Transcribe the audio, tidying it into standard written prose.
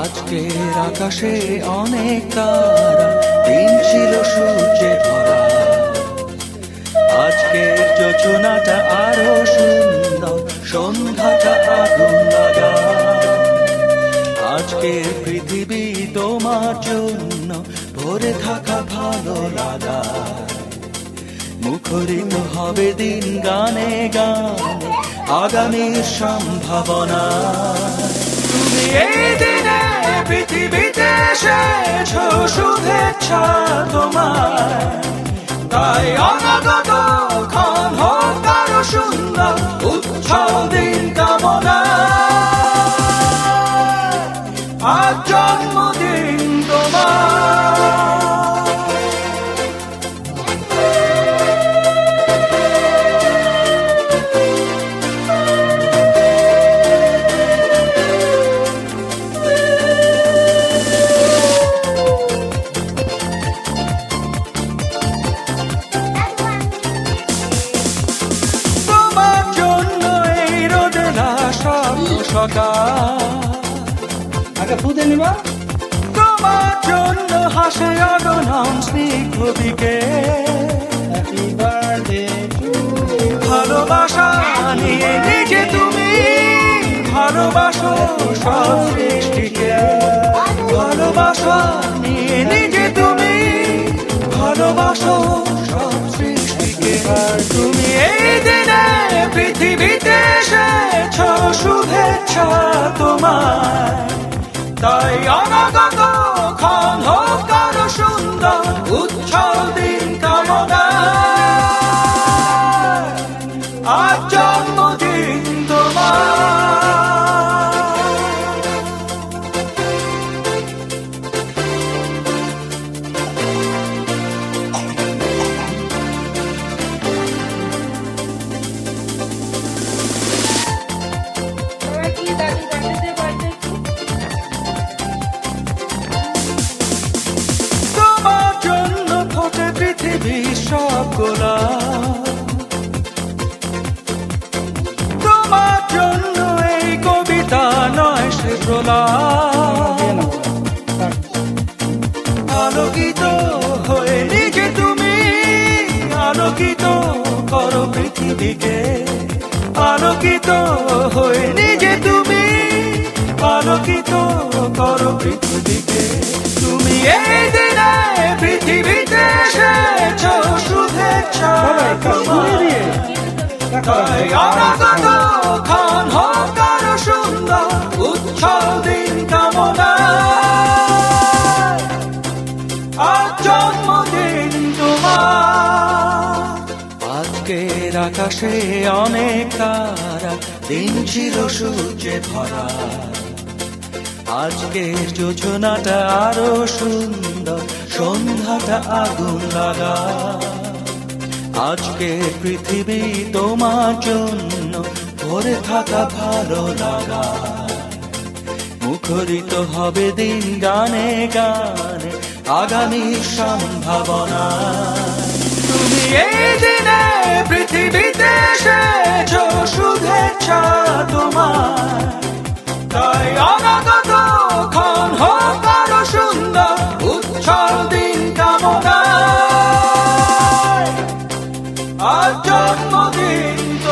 আজকের আকাশে অনেক তারা, দিন ছিল সূর্যে ভরা। আজকের যোজনাটা আরো সুন্দর, সন্ধ্যাটা আগুন লাগা। আজকের পৃথিবী তোমার জন্য ভরে থাকা ভালো লাগা। মুখরিত হবে দিন গানে গানে, আগামীর সম্ভাবনা। তুমি এই দিনে পৃথিবীতে এসেছো, শুভেচ্ছা তোমার। তাই অনাগত ক্ষণ হোক আরো সুন্দর, উৎসব দিন কামনা। আজ জন্মদিন তোমার। আগে ফুদে নিবা। তোমার জন্য হাসে অগণন স্নিগ্ধ দিকে। হ্যাপি বার্থডে টু ভালোবাসা নিয়ে নিজে তুমি ভালোবাসো সব সৃষ্টিকে। ভালোবাসা নিয়ে নিজে তুমি ভালোবাসো সব সৃষ্টিকে। তুমি এই দিনে পৃথিবীতে এসেছো, শুভেচ্ছা তোমার। তাই অনাগত ক্ষণ হোক আরো সুন্দর, উৎসব দিন কামনা। আজ জন্মদিন তোমার। সব গোলাপ তোমার জন্য, এই কবিতা নয় সে প্রলাপ। আলোকিত হয়ে নিজে তুমি আলোকিত করো পৃথিবীকে। আলোকিত হয়ে নিজে তুমি আলোকিত করো পৃথিবীকে। তুমি এই দিনে পৃথিবীতে এসেছো, শুভেচ্ছা তোমার। তাই অনাগত ক্ষণ হোক আরো সুন্দর, উৎসব দিন কামনা। আজ জন্মদিন তোমার। আজকের আকাশে অনেক তারা, দিন ছিল সূর্যে ভরা। আজকের যোজনাটা আরো সুন্দর, সন্ধ্যাটা আগুন লাগা। আজকের পৃথিবী তোমার জন্য ভরে থাকা ভালো লাগা। মুখরিত হবে দিন গানে গানে, আগামীর সম্ভাবনা। তুমি এই দিনে পৃথিবীতে এসেছো, শুভেচ্ছা তোমার। তাই অনাগত ক্ষণ হোক আরো সুন্দর, উৎসব দিন কামনা। আজ জন্মদিন